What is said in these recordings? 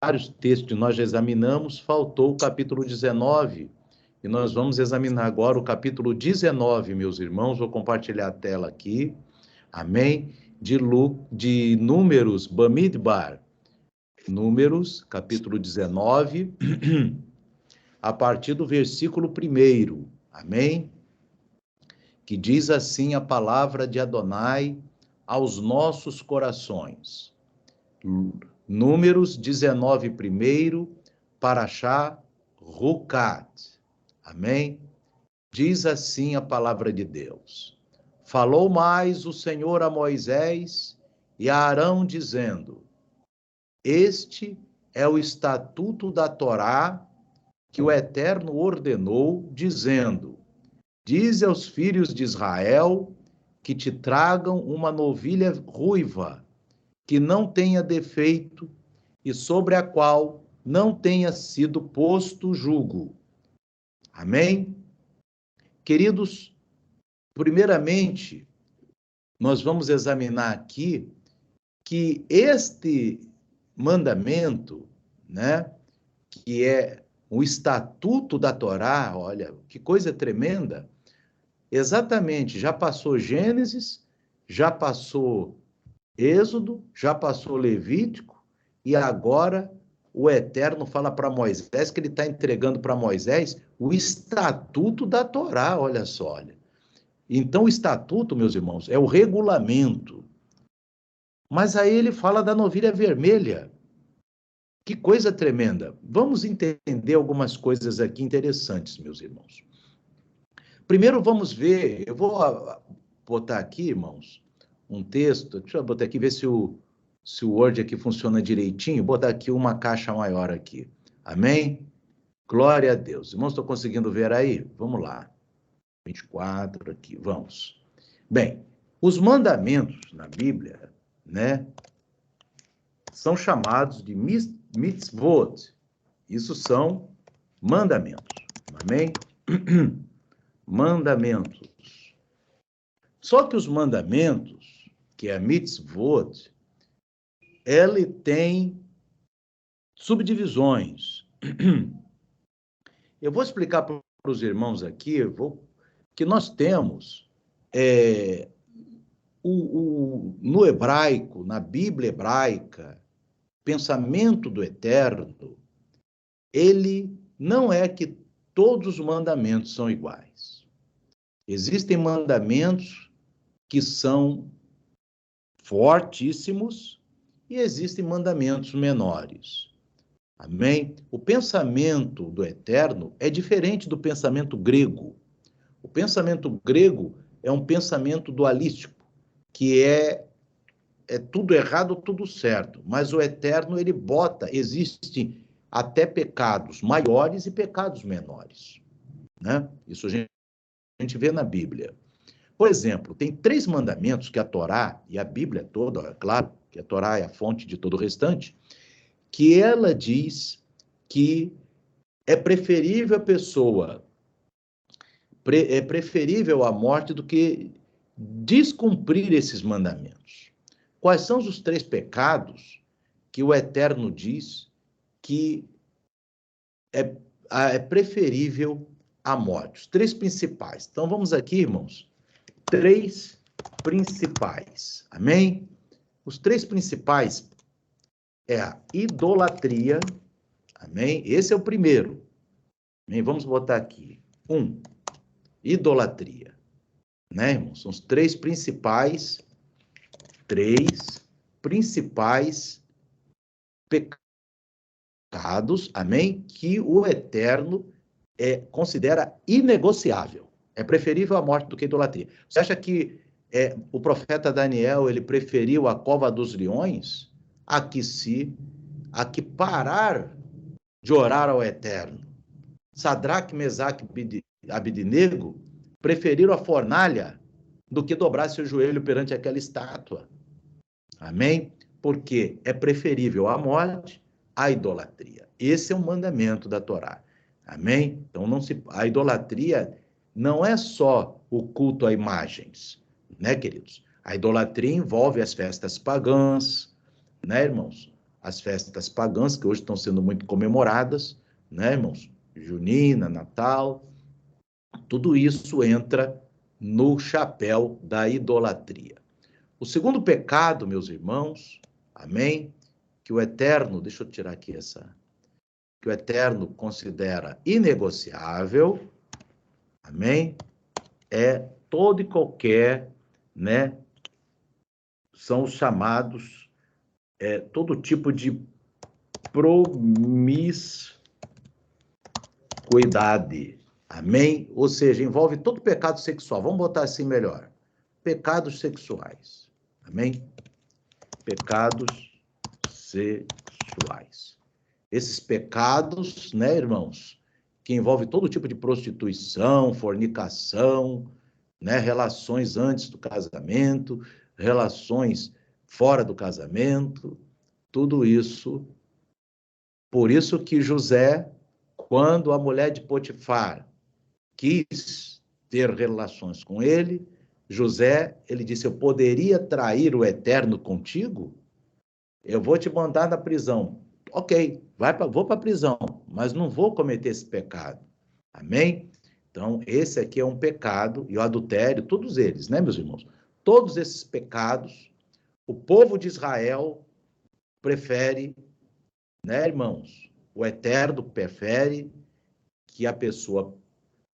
vários textos que nós já examinamos, faltou o capítulo 19, e nós vamos examinar agora o capítulo 19, meus irmãos. Vou compartilhar a tela aqui, amém? De Números, Bamidbar, Números, capítulo 19, a partir do versículo 1, amém? Que diz assim a palavra de Adonai aos nossos corações. Números 19, 1, Parashá Rukat. Amém? Diz assim a palavra de Deus. Falou mais o Senhor a Moisés e a Arão, dizendo: Este é o estatuto da Torá que o Eterno ordenou, dizendo: Dize aos filhos de Israel que te tragam uma novilha ruiva, que não tenha defeito e sobre a qual não tenha sido posto jugo. Amém? Queridos, primeiramente, nós vamos examinar aqui que este mandamento, né, que é o estatuto da Torá, olha, que coisa tremenda, exatamente, já passou Gênesis, já passou Êxodo, já passou Levítico, e agora o Eterno fala para Moisés que ele está entregando para Moisés o estatuto da Torá, olha só, olha. Então, o estatuto, meus irmãos, é o regulamento. Mas aí ele fala da novilha vermelha. Que coisa tremenda. Vamos entender algumas coisas aqui interessantes, meus irmãos. Primeiro, vamos ver, eu vou botar aqui, irmãos, um texto, deixa eu botar aqui, ver se o Word aqui funciona direitinho, botar aqui uma caixa maior aqui. Amém? Glória a Deus. Irmãos, estou conseguindo ver aí? Vamos lá. 24 aqui, vamos. Bem, os mandamentos na Bíblia, né, são chamados de mitzvot. Isso são mandamentos. Amém? Mandamentos. Só que os mandamentos, que é a mitzvot, ele tem subdivisões. Eu vou explicar para os irmãos aqui, que nós temos no hebraico, na Bíblia hebraica, pensamento do Eterno, ele não é que todos os mandamentos são iguais. Existem mandamentos que são fortíssimos e existem mandamentos menores. Amém? O pensamento do Eterno é diferente do pensamento grego. O pensamento grego é um pensamento dualístico, que é tudo errado ou tudo certo. Mas o Eterno, ele existem até pecados maiores e pecados menores, né? Isso a gente vê na Bíblia. Por exemplo, tem 3 mandamentos que a Torá, e a Bíblia toda, é claro, que a Torá é a fonte de todo o restante, que ela diz que é preferível a pessoa, é preferível a morte do que descumprir esses mandamentos. Quais são os 3 pecados que o Eterno diz que é preferível a morte? Os 3 principais. Então, vamos aqui, irmãos. 3 principais. Amém? Os 3 principais é a idolatria. Amém? Esse é o primeiro. Amém? Vamos botar aqui. 1. Idolatria. Né, irmãos? São os 3 principais pecados, amém? Que o Eterno considera inegociável. É preferível a morte do que a idolatria. Você acha que o profeta Daniel, ele preferiu a cova dos leões a que parar de orar ao Eterno? Sadraque, Mesaque e Abidnego preferiram a fornalha do que dobrar seu joelho perante aquela estátua. Amém? Porque é preferível a morte à idolatria. Esse é um mandamento da Torá. Amém? Então, a idolatria não é só o culto a imagens, né, queridos? A idolatria envolve as festas pagãs, né, irmãos? as festas pagãs, que hoje estão sendo muito comemoradas, né, irmãos? Junina, Natal, tudo isso entra no chapéu da idolatria. O segundo pecado, meus irmãos, amém? Que o Eterno, deixa eu tirar aqui que o Eterno considera inegociável, amém? É todo e qualquer, né? São os chamados, todo tipo de promiscuidade, amém? Ou seja, envolve todo pecado sexual, vamos botar assim melhor, pecados sexuais, amém? Pecados sexuais. Esses pecados, né, irmãos, que envolve todo tipo de prostituição, fornicação, né, relações antes do casamento, relações fora do casamento, tudo isso. Por isso que José, quando a mulher de Potifar quis ter relações com ele, José, ele disse, eu poderia trair o Eterno contigo? Eu vou te mandar na prisão. Ok, vou para a prisão, mas não vou cometer esse pecado. Amém? Então, esse aqui é um pecado, e o adultério, todos eles, né, meus irmãos? Todos esses pecados, o povo de Israel prefere, né, irmãos? O Eterno prefere que a pessoa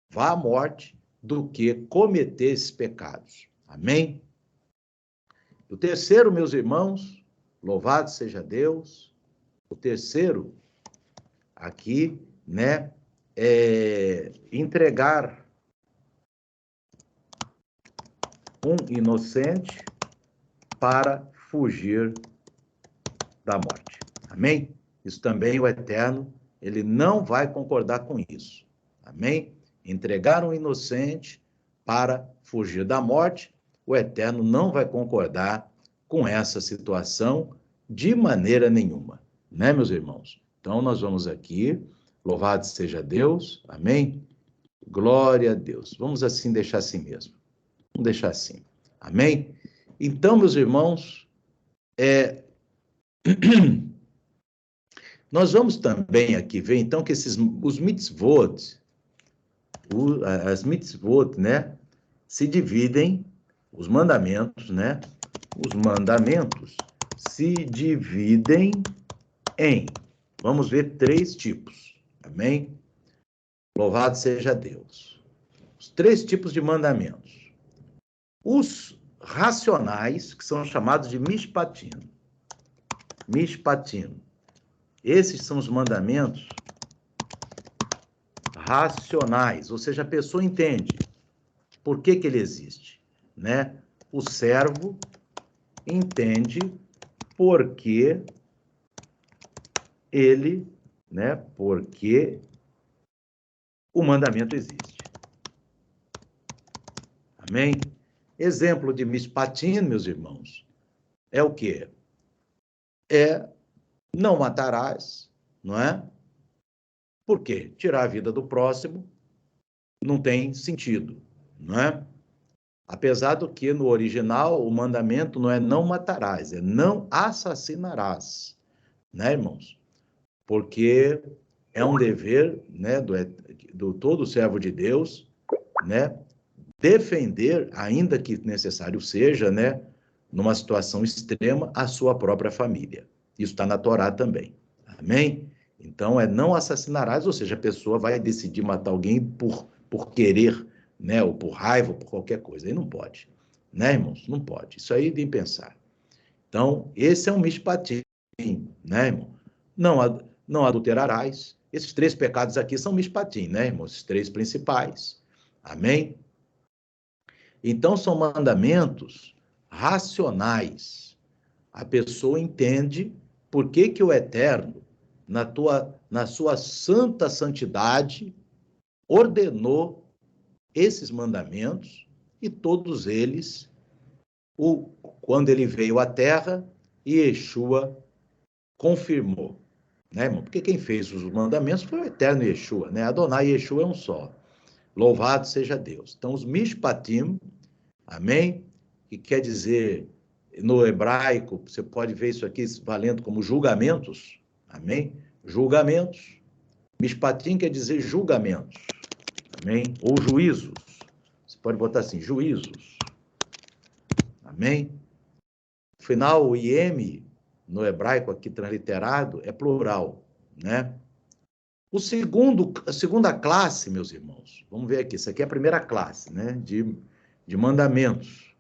vá à morte do que cometer esses pecados. Amém? O terceiro, meus irmãos, louvado seja Deus, o terceiro aqui, né, é entregar um inocente para fugir da morte. Amém? Isso também o Eterno, ele não vai concordar com isso. Amém? Entregar um inocente para fugir da morte, o Eterno não vai concordar com essa situação de maneira nenhuma, né, meus irmãos? Então, nós vamos aqui, louvado seja Deus, amém? Glória a Deus. Vamos assim deixar assim mesmo. Vamos deixar assim, amém? Então, meus irmãos, nós vamos também aqui ver, então, que os mitzvot, as mitzvot, né, se dividem, os mandamentos, né, os mandamentos se dividem em, vamos ver, 3 tipos, amém? Louvado seja Deus. Os 3 tipos de mandamentos. Os racionais, que são chamados de mishpatim. Mishpatim. Esses são os mandamentos racionais, ou seja, a pessoa entende por que ele existe, né? O servo entende por que ele, né? Porque o mandamento existe. Amém? Exemplo de mishpatim, meus irmãos, é o quê? É não matarás, não é? Por quê? Tirar a vida do próximo não tem sentido, não é? Apesar do que no original o mandamento não é não matarás, é não assassinarás, né, irmãos? Porque é um dever, né, do todo servo de Deus, né, defender, ainda que necessário seja, né, numa situação extrema, a sua própria família. Isso está na Torá também. Amém? Então, é não assassinarás, ou seja, a pessoa vai decidir matar alguém por querer, né, ou por raiva, ou por qualquer coisa. Aí não pode. Né, irmãos? Não pode. Isso aí tem que pensar. Então, esse é um mishpatim, né, irmão? Não adulterarás. Esses 3 pecados aqui são mishpatim, né, irmãos? Os 3 principais. Amém? Então, são mandamentos racionais. A pessoa entende por que o Eterno, na sua santa santidade, ordenou esses mandamentos e todos eles, quando ele veio à Terra, Yeshua confirmou. Né, irmão? Porque quem fez os mandamentos foi o Eterno Yeshua, né? Adonai e Yeshua é um só. Louvado seja Deus. Então, os mishpatim, amém? Que quer dizer no hebraico, você pode ver isso aqui valendo como julgamentos, amém? Julgamentos. Mishpatim quer dizer julgamentos, amém? Ou juízos. Você pode botar assim, juízos, amém? O final, o IM, no hebraico aqui transliterado, é plural, né? A segunda classe, meus irmãos, vamos ver aqui, isso aqui é a primeira classe, né, de mandamentos.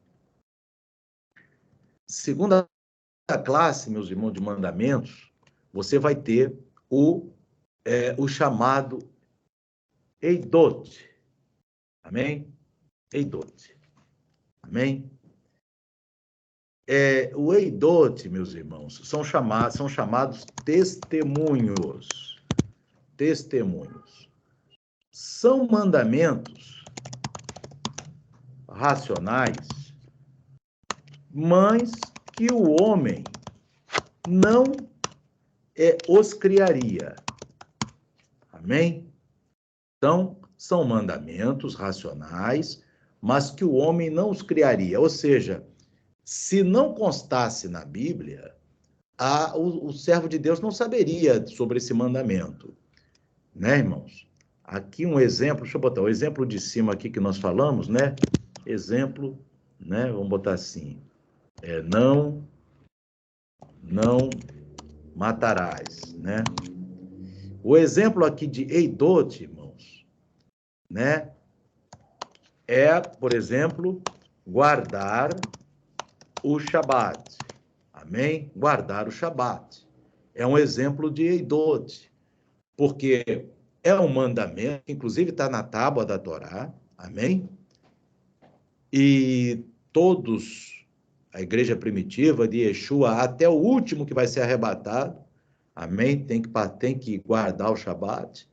Segunda classe, meus irmãos, de mandamentos, você vai ter o chamado Eidot, amém? Eidot, amém? O Eidot, meus irmãos, são chamados testemunhos, testemunhos. São mandamentos racionais, mas que o homem não os criaria. Amém? Então, são mandamentos racionais, mas que o homem não os criaria. Ou seja, se não constasse na Bíblia, o servo de Deus não saberia sobre esse mandamento. Né, irmãos? Aqui um exemplo, deixa eu botar o exemplo de cima aqui que nós falamos, né? Exemplo, né? Vamos botar assim, não matarás, né? O exemplo aqui de Eidot, irmãos, né? Por exemplo, guardar o Shabat. Amém? Guardar o Shabat. É um exemplo de Eidot, porque é um mandamento, inclusive está na tábua da Torá, amém? E todos, a igreja primitiva de Yeshua, até o último que vai ser arrebatado, amém? Tem que guardar o Shabat.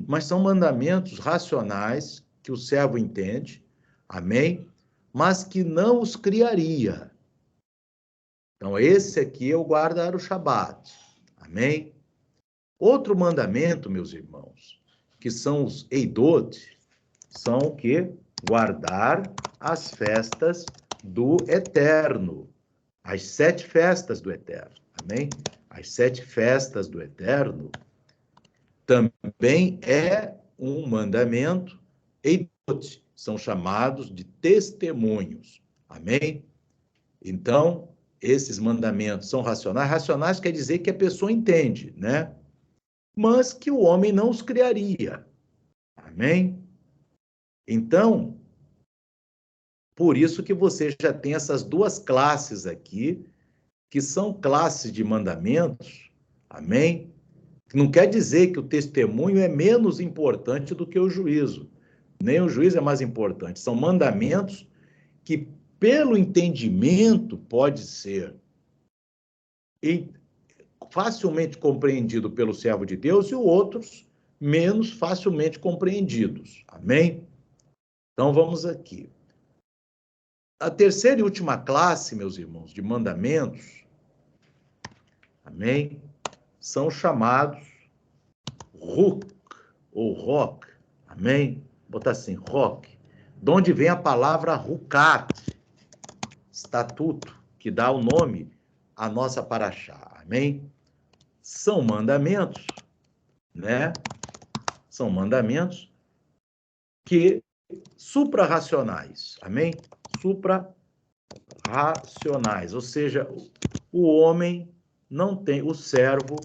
Mas são mandamentos racionais que o servo entende, amém? Mas que não os criaria. Então, esse aqui é o guardar o Shabat, amém? Outro mandamento, meus irmãos, que são os Eidot, são o quê? Guardar as festas do Eterno, as 7 festas do Eterno, amém? As 7 festas do Eterno também é um mandamento Eidot, são chamados de testemunhos, amém? Então, esses mandamentos são racionais. Racionais quer dizer que a pessoa entende, né? Mas que o homem não os criaria. Amém? Então, por isso que você já tem essas duas classes aqui, que são classes de mandamentos, amém? Não quer dizer que o testemunho é menos importante do que o juízo. Nem o juízo é mais importante. São mandamentos que, pelo entendimento, pode ser facilmente compreendido pelo servo de Deus e outros menos facilmente compreendidos. Amém? Então vamos aqui. A terceira e última classe, meus irmãos, de mandamentos, amém? São chamados Ruk ou Rock, amém? Vou botar assim, Rock, de onde vem a palavra Rukat, estatuto, que dá o nome à nossa paraxá, amém? São mandamentos, né? São mandamentos que suprarracionais, amém? Suprarracionais, ou seja, o homem não tem, o servo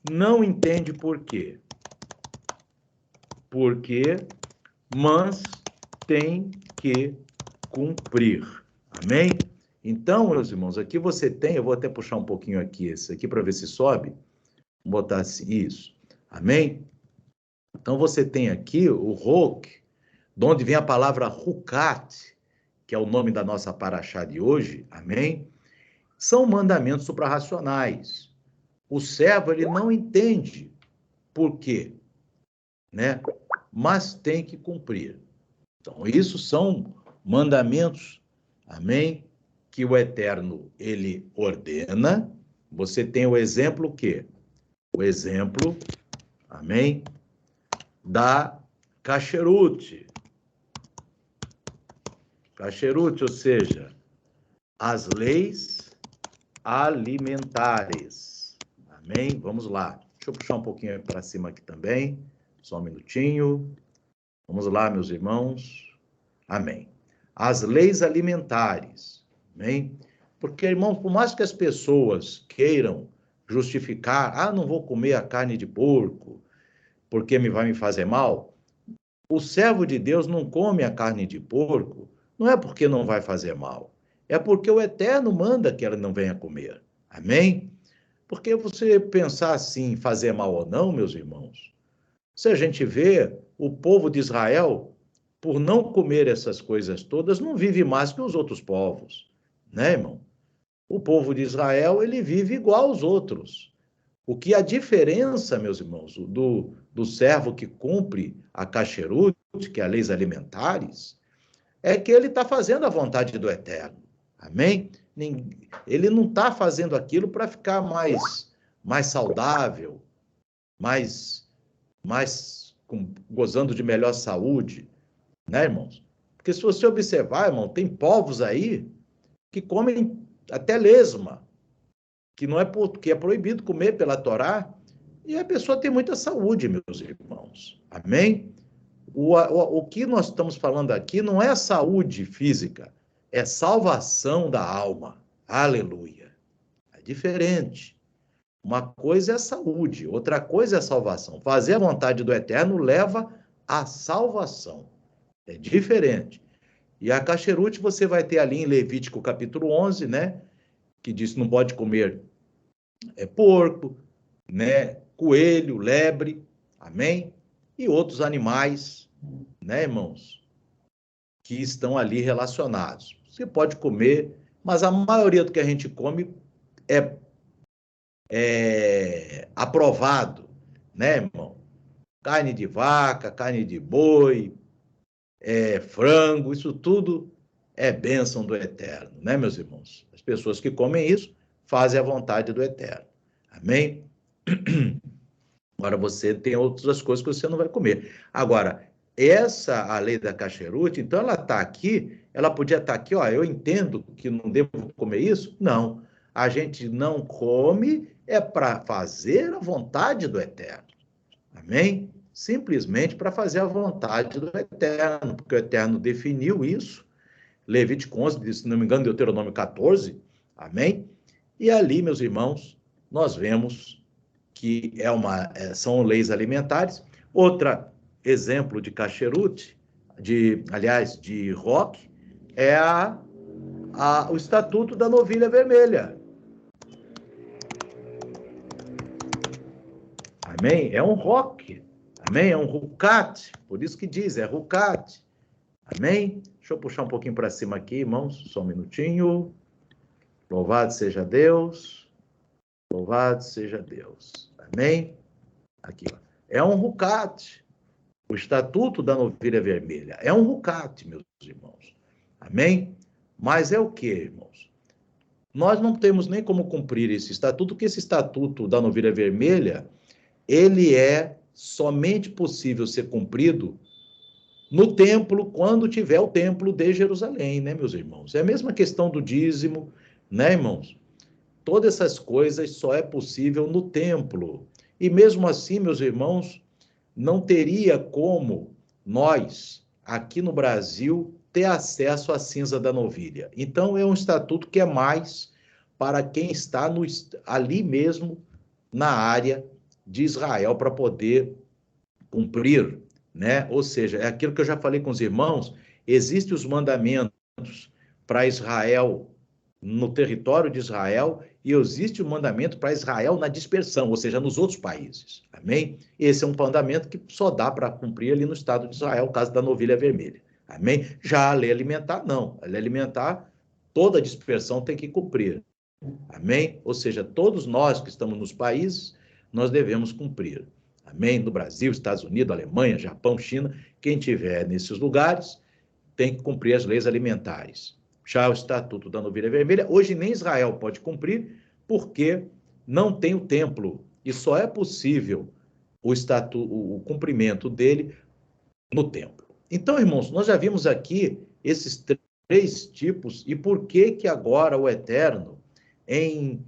não entende por quê. Mas tem que cumprir, amém? Então, meus irmãos, aqui você tem, eu vou até puxar um pouquinho aqui esse aqui para ver se sobe, vou botar assim, isso, amém? Então você tem aqui o Rok, de onde vem a palavra Rukat, que é o nome da nossa paraxá de hoje, amém? São mandamentos suprarracionais. O servo, ele não entende por quê, né? Mas tem que cumprir. Então, isso são mandamentos, amém? Que o Eterno, ele ordena. Você tem o exemplo o quê? O exemplo, amém? Da kasherut. Kasherut, ou seja, as leis alimentares. Amém? Vamos lá. Deixa eu puxar um pouquinho para cima aqui também. Só um minutinho. Vamos lá, meus irmãos. Amém. As leis alimentares. Amém? Porque, irmãos, por mais que as pessoas queiram justificar, não vou comer a carne de porco, porque vai me fazer mal, o servo de Deus não come a carne de porco, não é porque não vai fazer mal, é porque o Eterno manda que ela não venha comer. Amém? Porque você pensar assim, fazer mal ou não, meus irmãos, se a gente vê, o povo de Israel, por não comer essas coisas todas, não vive mais que os outros povos, né, irmão? O povo de Israel, ele vive igual aos outros. O que a diferença, meus irmãos, do servo que cumpre a kasherut, que é a leis alimentares, é que ele está fazendo a vontade do Eterno. Amém? Ele não está fazendo aquilo para ficar mais saudável, gozando de melhor saúde, né, irmãos? Porque se você observar, irmão, tem povos aí que comem até lesma, que não é porque é proibido comer pela Torá, e a pessoa tem muita saúde, meus irmãos. Amém? O que nós estamos falando aqui não é saúde física, é salvação da alma. Aleluia. É diferente. Uma coisa é a saúde, outra coisa é a salvação. Fazer a vontade do Eterno leva à salvação. É diferente. E a kasherut você vai ter ali em Levítico capítulo 11, né? Que diz que não pode comer porco, né? Coelho, lebre, amém? E outros animais, né, irmãos? Que estão ali relacionados. Você pode comer, mas a maioria do que a gente come é aprovado, né, irmão? Carne de vaca, carne de boi, frango, isso tudo é bênção do Eterno, né, meus irmãos? As pessoas que comem isso fazem a vontade do Eterno. Amém? Agora, você tem outras coisas que você não vai comer. Agora, a lei da kasherut, então ela está aqui, ela podia estar aqui, ó, eu entendo que não devo comer isso? Não. A gente não come para fazer a vontade do Eterno. Amém? Simplesmente para fazer a vontade do Eterno, porque o Eterno definiu isso. Levítico 11, se não me engano, Deuteronômio 14. Amém? E ali, meus irmãos, nós vemos que são leis alimentares. Outra exemplo de kasherut, de roque, é o Estatuto da Novilha Vermelha. Amém? É um roque. Amém? É um rucat. Por isso que diz, é rucat. Amém? Deixa eu puxar um pouquinho para cima aqui, irmãos. Só um minutinho. Louvado seja Deus. Louvado seja Deus. Amém? Aqui, ó. É um rucat. O Estatuto da Novilha Vermelha. É um rucat, meus irmãos. Amém? Mas é o que, irmãos? Nós não temos nem como cumprir esse estatuto, porque esse Estatuto da Novilha Vermelha, ele é somente possível ser cumprido no templo, quando tiver o templo de Jerusalém, né, meus irmãos? É a mesma questão do dízimo, né, irmãos? Todas essas coisas só é possível no templo. E mesmo assim, meus irmãos, não teria como nós, aqui no Brasil, ter acesso à cinza da novilha. Então, é um estatuto que é mais para quem está ali mesmo na área de Israel para poder cumprir, né? Ou seja, é aquilo que eu já falei com os irmãos, existem os mandamentos para Israel no território de Israel e existe o mandamento para Israel na dispersão, ou seja, nos outros países. Amém? Esse é um mandamento que só dá para cumprir ali no estado de Israel, o caso da novilha vermelha. Amém? Já a lei alimentar, não. A lei alimentar, toda a dispersão tem que cumprir. Amém? Ou seja, todos nós que estamos nos países, nós devemos cumprir. Amém? No Brasil, Estados Unidos, Alemanha, Japão, China, quem tiver nesses lugares tem que cumprir as leis alimentares. Já o Estatuto da Novilha Vermelha, hoje nem Israel pode cumprir, porque não tem o templo. E só é possível o cumprimento dele no templo. Então, irmãos, nós já vimos aqui esses três tipos, e por que que agora o Eterno, em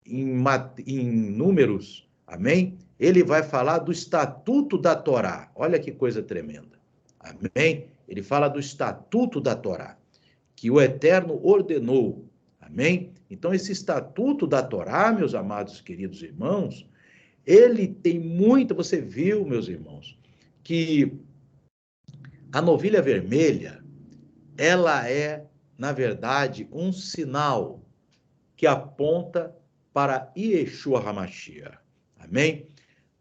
Números, amém? Ele vai falar do estatuto da Torá. Olha que coisa tremenda, amém? Ele fala do estatuto da Torá, que o Eterno ordenou, amém? Então, esse estatuto da Torá, meus amados queridos irmãos, ele tem muito, você viu, meus irmãos, que a novilha vermelha, ela é, na verdade, um sinal que aponta para Yeshua HaMashiach. Amém?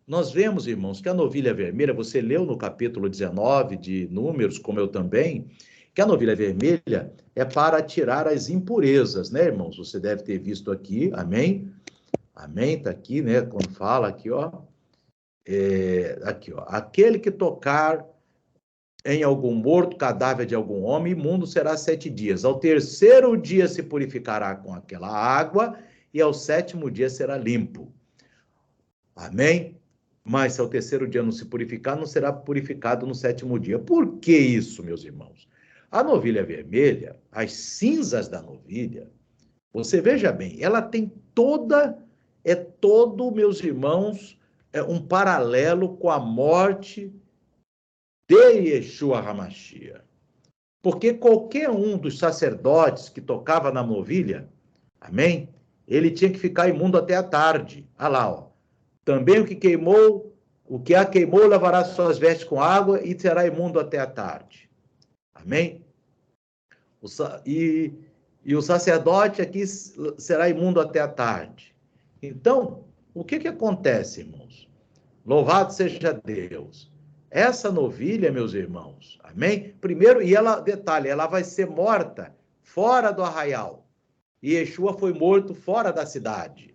Nós vemos, irmãos, que a novilha vermelha, você leu no capítulo 19 de Números, como eu também, que a novilha vermelha é para tirar as impurezas, né, irmãos? Você deve ter visto aqui, amém? Amém, tá aqui, né, quando fala aqui, ó. Aqui, ó. Aquele que tocar em algum morto, cadáver de algum homem, imundo será 7 dias. Ao terceiro dia se purificará com aquela água, e ao sétimo dia será limpo. Amém? Mas se ao terceiro dia não se purificar, não será purificado no sétimo dia. Por que isso, meus irmãos? A novilha vermelha, as cinzas da novilha, você veja bem, ela tem todo, meus irmãos, um paralelo com a morte de Yeshua HaMashiach. Porque qualquer um dos sacerdotes que tocava na novilha, amém? Ele tinha que ficar imundo até a tarde. Olha lá, ó. Também o que a queimou, lavará suas vestes com água e será imundo até a tarde. Amém? E o sacerdote aqui será imundo até a tarde. Então, o que acontece, irmãos? Louvado seja Deus. Essa novilha, meus irmãos, amém? Primeiro, e ela, detalhe, ela vai ser morta fora do arraial. E Yeshua foi morto fora da cidade.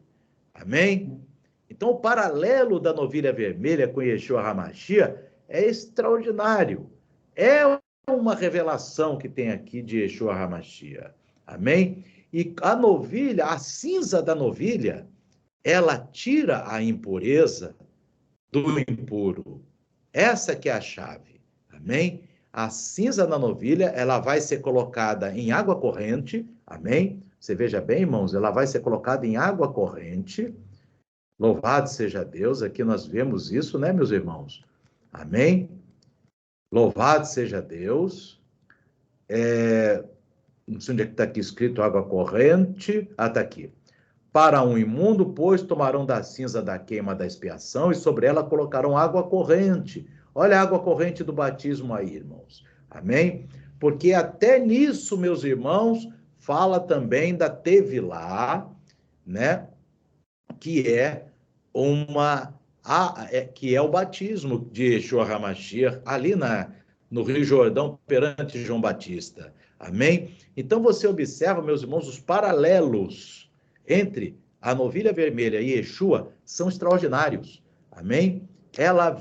Amém? Então, o paralelo da novilha vermelha com Yeshua HaMashiach é extraordinário. É uma revelação que tem aqui de Yeshua HaMashiach. Amém? E a novilha, a cinza da novilha, ela tira a impureza do impuro. Essa que é a chave. Amém? A cinza da novilha, ela vai ser colocada em água corrente. Amém? Você veja bem, irmãos, ela vai ser colocada em água corrente. Louvado seja Deus, aqui nós vemos isso, né, meus irmãos? Amém? Louvado seja Deus. Não sei onde é que está aqui escrito água corrente. Ah, está aqui. Para um imundo, pois, tomarão da cinza da queima da expiação e sobre ela colocarão água corrente. Olha a água corrente do batismo aí, irmãos. Amém? Porque até nisso, meus irmãos, fala também da Tevilá, né? Que é que é o batismo de Yeshua HaMashiach ali no Rio Jordão perante João Batista. Amém? Então você observa, meus irmãos, os paralelos entre a novilha vermelha e Yeshua são extraordinários. Amém? Ela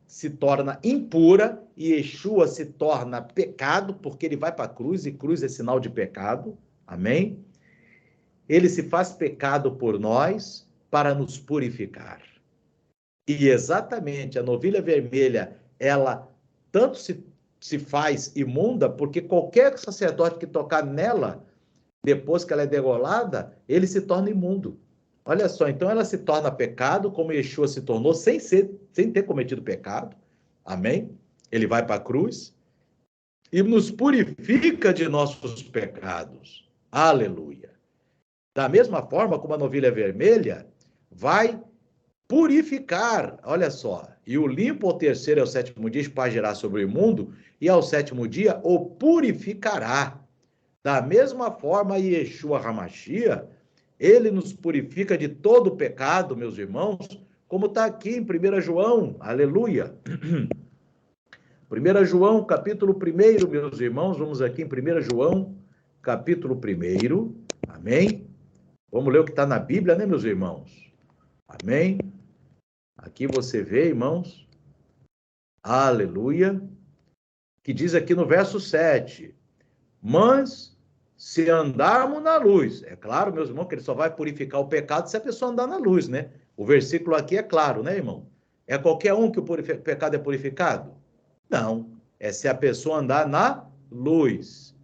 se torna impura e Yeshua se torna pecado, porque ele vai para a cruz, e cruz é sinal de pecado. Amém? Ele se faz pecado por nós para nos purificar. E exatamente a novilha vermelha, ela tanto se faz imunda, porque qualquer sacerdote que tocar nela, depois que ela é degolada, ele se torna imundo. Olha só, então ela se torna pecado, como Yeshua se tornou, sem ter cometido pecado. Amém? Ele vai para a cruz e nos purifica de nossos pecados. Aleluia. Da mesma forma como a novilha vermelha vai purificar, olha só, e o limpo ao terceiro e ao sétimo dia espargirá sobre o imundo, e ao sétimo dia o purificará. Da mesma forma, Yeshua HaMashiach, ele nos purifica de todo o pecado, meus irmãos, como está aqui em 1 João, aleluia. 1 João, capítulo 1, meus irmãos, vamos aqui em 1 João, capítulo 1, amém? Vamos ler o que está na Bíblia, né, meus irmãos? Amém? Aqui você vê, irmãos, aleluia, que diz aqui no verso 7, mas se andarmos na luz, é claro, meus irmãos, que ele só vai purificar o pecado se a pessoa andar na luz, né? O versículo aqui é claro, né, irmão? É qualquer um que o pecado é purificado? Não, é se a pessoa andar na luz.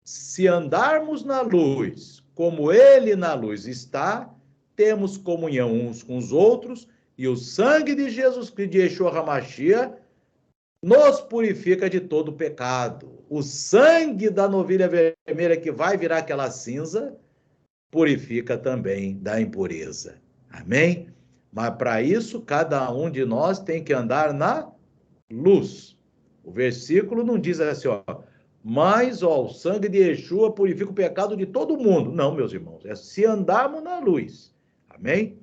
se andarmos na luz, como ele na luz está, temos comunhão uns com os outros, e o sangue de Jesus Cristo, de Yeshua HaMashiach, nos purifica de todo pecado. O sangue da novilha vermelha, que vai virar aquela cinza, purifica também da impureza. Amém? Mas para isso, cada um de nós tem que andar na luz. O versículo não diz assim, ó, mas ó, o sangue de Yeshua purifica o pecado de todo mundo. Não, meus irmãos, é se andarmos na luz. Amém?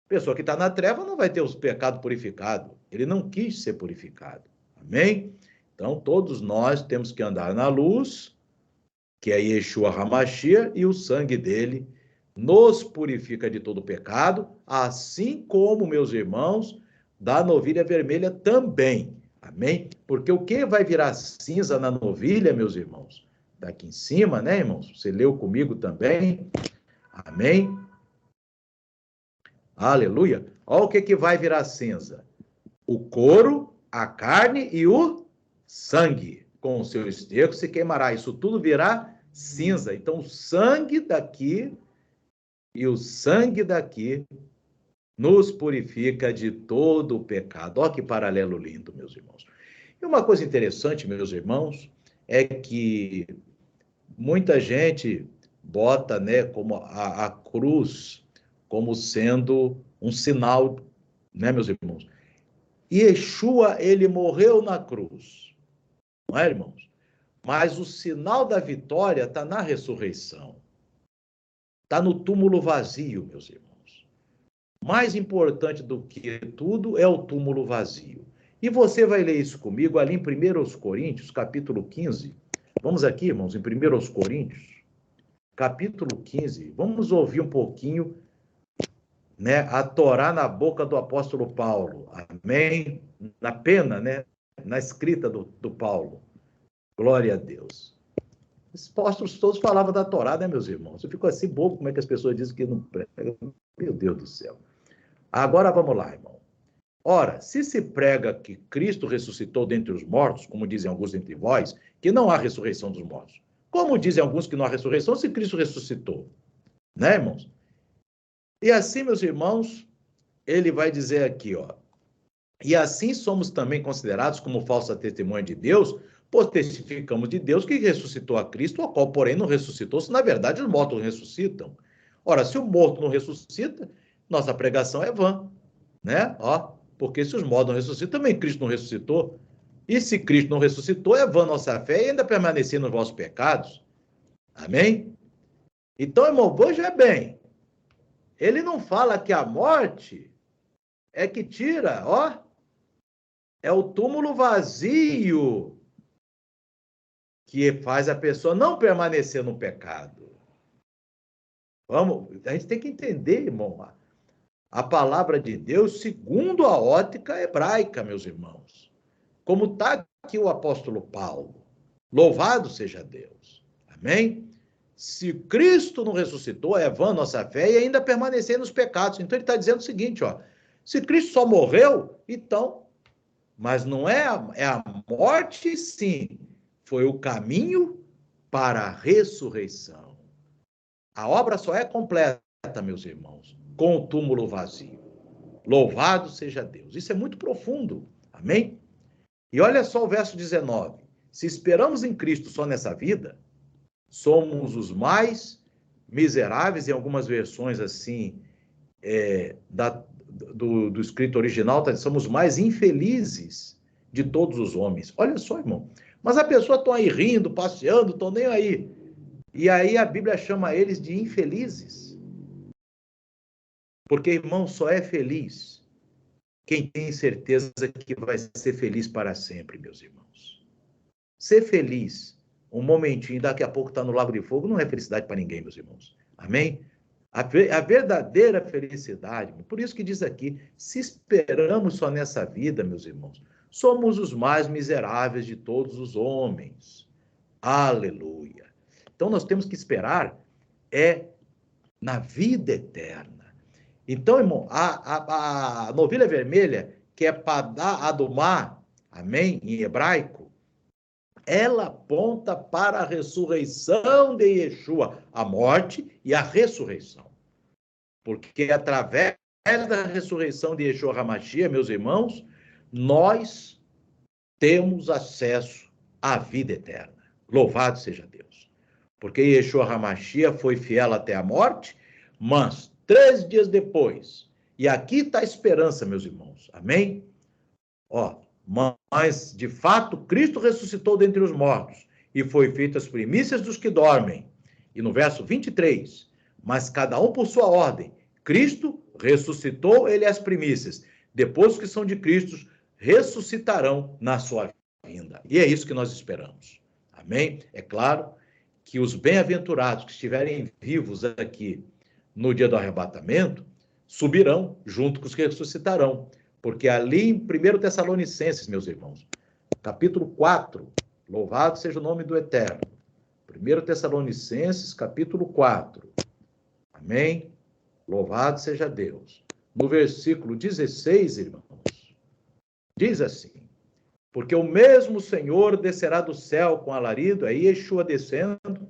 A pessoa que está na treva não vai ter os pecados purificados. Ele não quis ser purificado. Amém? Então, todos nós temos que andar na luz, que é Yeshua HaMashiach, e o sangue dele nos purifica de todo pecado, assim como, meus irmãos, da novilha vermelha também. Amém? Porque o que vai virar cinza na novilha, meus irmãos? Daqui em cima, né, irmãos? Você leu comigo também. Amém? Aleluia. Olha o que vai virar cinza. O couro, a carne e o sangue. Com o seu esterco se queimará. Isso tudo virá cinza. Então, o sangue daqui e o sangue daqui nos purifica de todo o pecado. Olha que paralelo lindo, meus irmãos. E uma coisa interessante, meus irmãos, é que muita gente bota, né, como a cruz como sendo um sinal, né, meus irmãos? Yeshua, ele morreu na cruz, não é, irmãos? Mas o sinal da vitória está na ressurreição. Está no túmulo vazio, meus irmãos. Mais importante do que tudo é o túmulo vazio. E você vai ler isso comigo ali em 1 Coríntios, capítulo 15. Vamos aqui, irmãos, em 1 Coríntios, capítulo 15. Vamos ouvir um pouquinho, né, a Torá na boca do apóstolo Paulo. Amém? Na pena, né? Na escrita do Paulo. Glória a Deus. Os apóstolos todos falavam da Torá, né, meus irmãos? Eu fico assim bobo, como é que as pessoas dizem que não prega. Meu Deus do céu. Agora vamos lá, irmão. Ora, se prega que Cristo ressuscitou dentre os mortos, como dizem alguns dentre vós, que não há ressurreição dos mortos. Como dizem alguns que não há ressurreição, se Cristo ressuscitou? Né, irmãos? E assim, meus irmãos, ele vai dizer aqui, ó. E assim somos também considerados como falsa testemunha de Deus, pois testificamos de Deus que ressuscitou a Cristo, o qual, porém, não ressuscitou, se na verdade os mortos ressuscitam. Ora, se o morto não ressuscita, nossa pregação é vã, né? Ó, porque se os mortos não ressuscitam, também Cristo não ressuscitou. E se Cristo não ressuscitou, é vã nossa fé e ainda permanecer nos vossos pecados. Amém? Então, irmão, veja bem, ele não fala que a morte é que tira, ó, é o túmulo vazio que faz a pessoa não permanecer no pecado. Vamos, a gente tem que entender, irmão, a palavra de Deus segundo a ótica hebraica, meus irmãos. Como está aqui o apóstolo Paulo. Louvado seja Deus. Amém? Se Cristo não ressuscitou, é vã nossa fé e ainda permanecer nos pecados. Então ele está dizendo o seguinte, ó. Se Cristo só morreu, então, mas não é a morte, sim. Foi o caminho para a ressurreição. A obra só é completa, meus irmãos, com o túmulo vazio. Louvado seja Deus. Isso é muito profundo. Amém? E olha só o verso 19. Se esperamos em Cristo só nessa vida, somos os mais miseráveis, em algumas versões assim, do escrito original, tá? Somos mais infelizes de todos os homens. Olha só, irmão. Mas a pessoa está aí rindo, passeando, estão nem aí. E aí a Bíblia chama eles de infelizes. Porque, irmão, só é feliz quem tem certeza que vai ser feliz para sempre, meus irmãos. Ser feliz um momentinho, daqui a pouco está no lago de fogo, não é felicidade para ninguém, meus irmãos. Amém? A verdadeira felicidade, por isso que diz aqui, se esperamos só nessa vida, meus irmãos, somos os mais miseráveis de todos os homens. Aleluia. Então nós temos que esperar na vida eterna. Então, irmão, a novilha vermelha, que é Padá Adumá, amém, em hebraico, ela aponta para a ressurreição de Yeshua, a morte e a ressurreição. Porque através da ressurreição de Yeshua HaMashiach, meus irmãos, nós temos acesso à vida eterna. Louvado seja Deus. Porque Yeshua HaMashiach foi fiel até a morte, mas 3 dias depois, e aqui está a esperança, meus irmãos, amém? Mas, de fato, Cristo ressuscitou dentre os mortos e foi feito as primícias dos que dormem. E no verso 23, mas cada um por sua ordem. Cristo ressuscitou, ele as primícias. Depois os que são de Cristo ressuscitarão na sua vinda. E é isso que nós esperamos. Amém? É claro que os bem-aventurados que estiverem vivos aqui no dia do arrebatamento subirão junto com os que ressuscitarão. Porque ali em 1 Tessalonicenses, meus irmãos, capítulo 4, louvado seja o nome do Eterno. 1 Tessalonicenses, capítulo 4. Amém? Louvado seja Deus. No versículo 16, irmãos, diz assim: porque o mesmo Senhor descerá do céu com alarido, aí Yeshua descendo,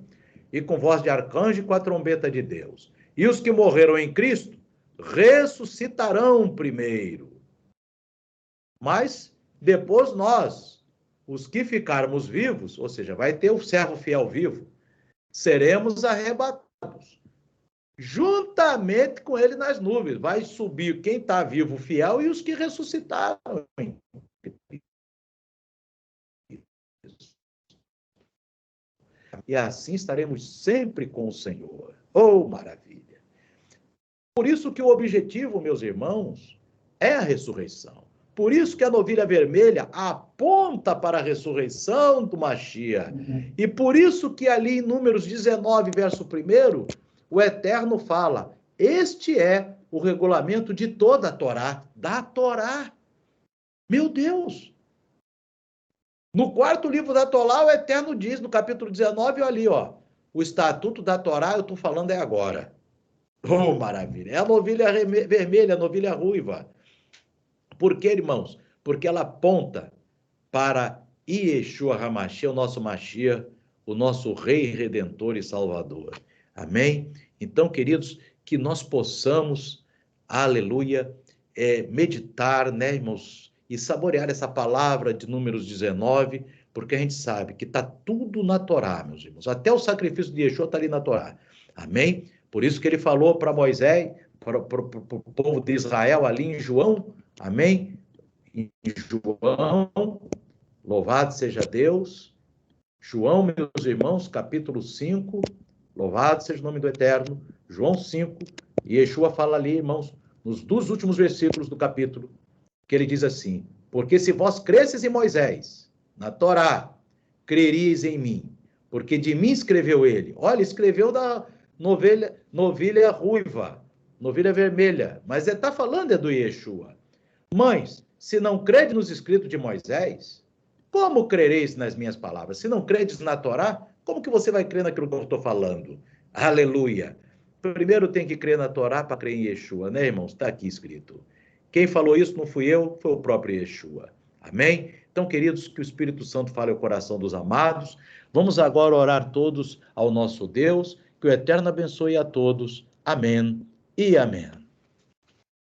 e com voz de arcanjo e com a trombeta de Deus. E os que morreram em Cristo ressuscitarão primeiro. Mas depois nós, os que ficarmos vivos, ou seja, vai ter o servo fiel vivo, seremos arrebatados, juntamente com ele nas nuvens. Vai subir quem está vivo fiel e os que ressuscitaram. E assim estaremos sempre com o Senhor. Oh, maravilha! Por isso que o objetivo, meus irmãos, é a ressurreição. Por isso que a novilha vermelha aponta para a ressurreição do Mashiach. E por isso que ali em Números 19, verso 1, o Eterno fala: este é o regulamento de toda a Torá, da Torá. Meu Deus! No 4º livro da Torá, o Eterno diz, no capítulo 19, ali, o estatuto da Torá, eu estou falando é agora. Oh, maravilha! É a novilha vermelha, a novilha ruiva. Por quê, irmãos? Porque ela aponta para Yeshua HaMashiach, o nosso Mashiach, o nosso Rei Redentor e Salvador. Amém? Então, queridos, que nós possamos, aleluia, meditar, né, irmãos, e saborear essa palavra de Números 19, porque a gente sabe que está tudo na Torá, meus irmãos. Até o sacrifício de Yeshua está ali na Torá. Amém? Por isso que ele falou para Moisés, para o povo de Israel, ali em João, amém? Em João, louvado seja Deus. João, meus irmãos, capítulo 5, louvado seja o nome do Eterno. João 5, e Yeshua fala ali, irmãos, nos 2 últimos versículos do capítulo, que ele diz assim: porque se vós cresces em Moisés, na Torá, creríeis em mim, porque de mim escreveu ele. Olha, escreveu da novilha ruiva, novilha vermelha, mas ele está falando do Yeshua. Mães, se não crede nos escritos de Moisés, como crereis nas minhas palavras? Se não credes na Torá, como que você vai crer naquilo que eu estou falando? Aleluia! Primeiro tem que crer na Torá para crer em Yeshua, né, irmãos? Está aqui escrito. Quem falou isso não fui eu, foi o próprio Yeshua. Amém? Então, queridos, que o Espírito Santo fale ao coração dos amados. Vamos agora orar todos ao nosso Deus. Que o Eterno abençoe a todos. Amém e amém.